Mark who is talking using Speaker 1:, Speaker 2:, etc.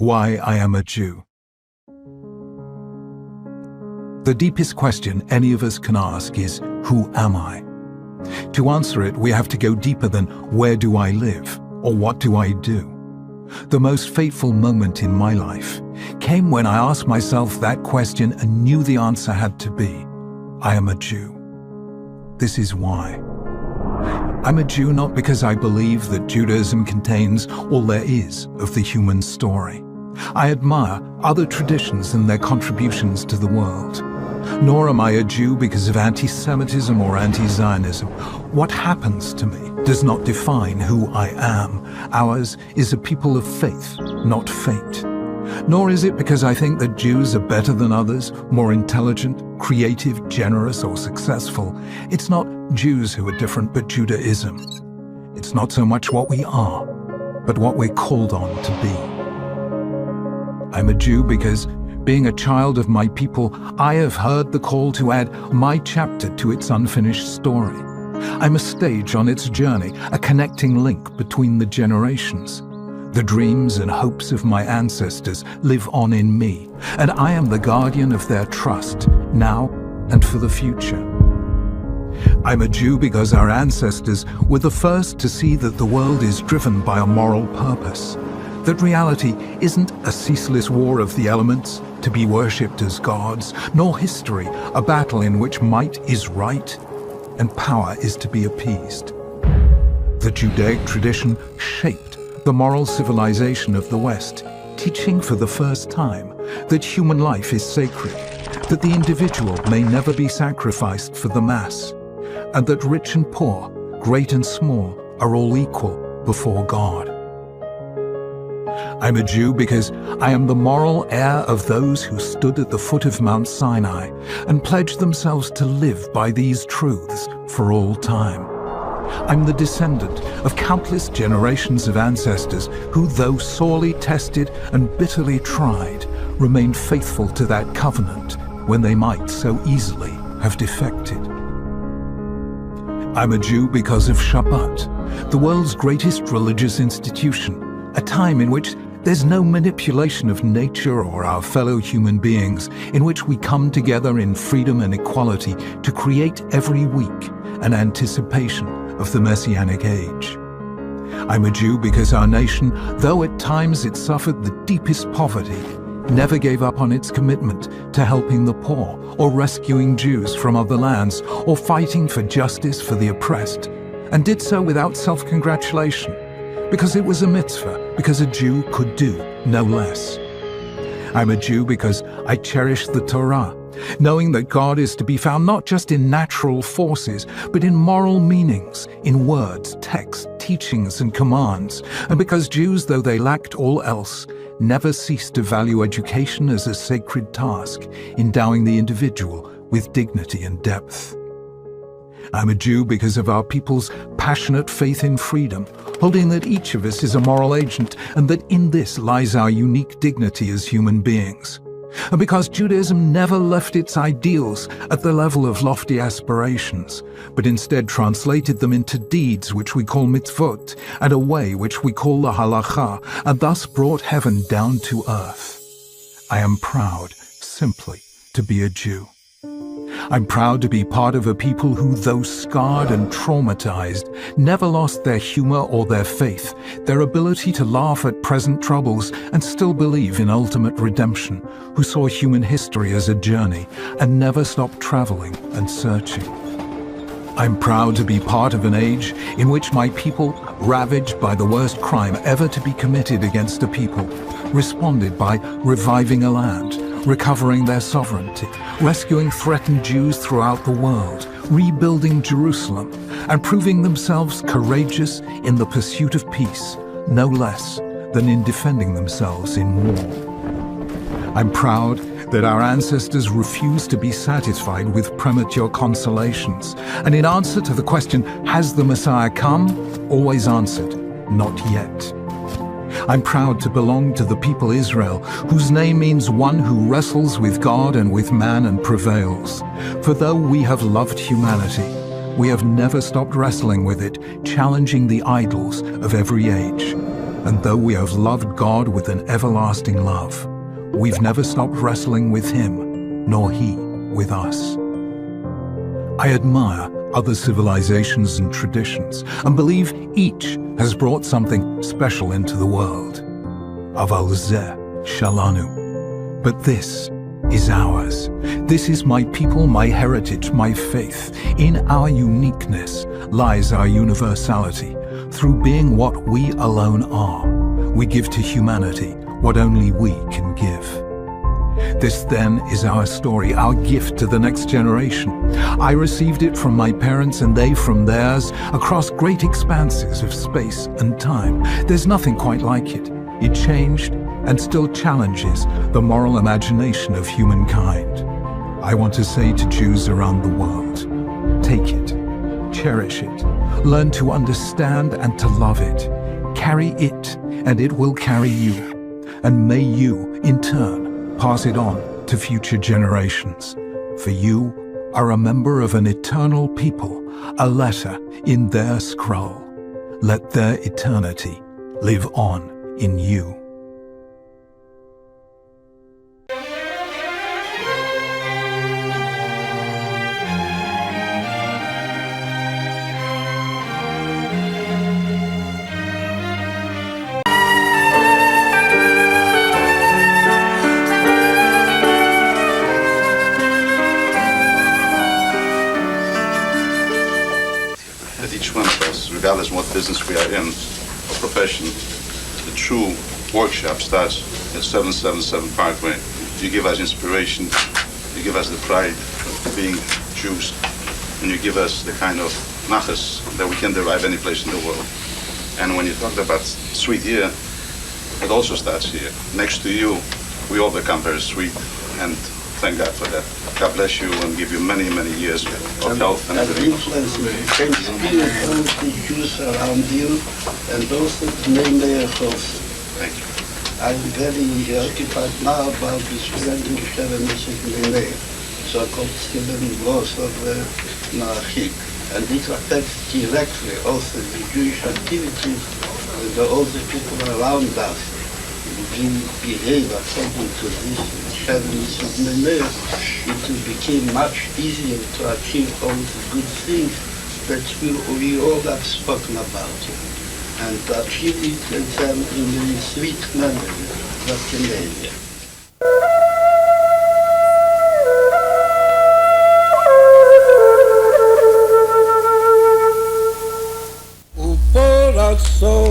Speaker 1: Why I am a Jew. The deepest question any of us can ask is, who am I? To answer it, we have to go deeper than where do I live or what do I do. The most fateful moment in my life came when I asked myself that question and knew the answer had to be, I am a Jew. This is why. I'm a Jew not because I believe that Judaism contains all there is of the human story. I admire other traditions and their contributions to the world. Nor am I a Jew because of anti-Semitism or anti-Zionism. What happens to me does not define who I am. Ours is a people of faith, not fate. Nor is it because I think that Jews are better than others, more intelligent, creative, generous, or successful. It's not Jews who are different, but Judaism. It's not so much what we are, but what we're called on to be. I'm a Jew because, being a child of my people, I have heard the call to add my chapter to its unfinished story. I'm a stage on its journey, a connecting link between the generations. The dreams and hopes of my ancestors live on in me, and I am the guardian of their trust, now and for the future. I'm a Jew because our ancestors were the first to see that the world is driven by a moral purpose, that reality isn't a ceaseless war of the elements to be worshipped as gods, nor history a battle in which might is right and power is to be appeased. The Judaic tradition shaped the moral civilization of the West, teaching for the first time that human life is sacred, that the individual may never be sacrificed for the mass, and that rich and poor, great and small, are all equal before God. I'm a Jew because I am the moral heir of those who stood at the foot of Mount Sinai and pledged themselves to live by these truths for all time. I'm the descendant of countless generations of ancestors who, though sorely tested and bitterly tried, remained faithful to that covenant when they might so easily have defected. I'm a Jew because of Shabbat, the world's greatest religious institution, a time in which there's no manipulation of nature or our fellow human beings, in which we come together in freedom and equality to create every week an anticipation of the Messianic age. I'm a Jew because our nation, though at times it suffered the deepest poverty, never gave up on its commitment to helping the poor or rescuing Jews from other lands or fighting for justice for the oppressed, and did so without self-congratulation, because it was a mitzvah, because a Jew could do no less. I'm a Jew because I cherish the Torah, knowing that God is to be found not just in natural forces, but in moral meanings, in words, texts, teachings, and commands, and because Jews, though they lacked all else, never ceased to value education as a sacred task, endowing the individual with dignity and depth. I'm a Jew because of our people's passionate faith in freedom, holding that each of us is a moral agent and that in this lies our unique dignity as human beings. And because Judaism never left its ideals at the level of lofty aspirations, but instead translated them into deeds which we call mitzvot, and a way which we call the halakha, and thus brought heaven down to earth. I am proud, simply, to be a Jew. I'm proud to be part of a people who, though scarred and traumatized, never lost their humor or their faith, their ability to laugh at present troubles and still believe in ultimate redemption, who saw human history as a journey and never stopped traveling and searching. I'm proud to be part of an age in which my people, ravaged by the worst crime ever to be committed against a people, responded by reviving a land, recovering their sovereignty, rescuing threatened Jews throughout the world, rebuilding Jerusalem, and proving themselves courageous in the pursuit of peace, no less than in defending themselves in war. I'm proud that our ancestors refused to be satisfied with premature consolations, and in answer to the question, has the Messiah come, always answered, not yet. I'm proud to belong to the people Israel, whose name means one who wrestles with God and with man and prevails. For though we have loved humanity, we have never stopped wrestling with it, challenging the idols of every age. And though we have loved God with an everlasting love, we've never stopped wrestling with Him, nor He with us. I admire other civilizations and traditions and believe each has brought something special into the world. Aval zeh shalanu. But this is ours. This is my people, my heritage, my faith. In our uniqueness lies our universality. Through being what we alone are, we give to humanity what only we can give. This then is our story, our gift to the next generation. I received it from my parents and they from theirs, across great expanses of space and time. There's nothing quite like it. It changed and still challenges the moral imagination of humankind. I want to say to Jews around the world, take it, cherish it, learn to understand and to love it. Carry it, and it will carry you. And may you, in turn, pass it on to future generations. For you are a member of an eternal people, a letter in their scroll. Let their eternity live on in you.
Speaker 2: That each one of us, regardless of what business we are in or profession, the true workshop starts at 777 Parkway. You give us inspiration, you give us the pride of being Jews, and you give us the kind of nachas that we can derive any place in the world. And when you talked about sweet here, it also starts here. Next to you, we all become very sweet, and thank God for that. God bless you and give you many, many years of health and everything.
Speaker 3: Influence can spirit all the Jews around you and also the main miracles.
Speaker 2: Thank you.
Speaker 3: I'm very occupied now about the spreading Shevenish in so-called seven laws of Narachik. And this affects directly also the Jewish activities and all the people around us. We behave according to this Shevenish it became much easier to achieve all the good things that we all have spoken about. And to achieve it in a sweet manner, that's the name.
Speaker 4: O coração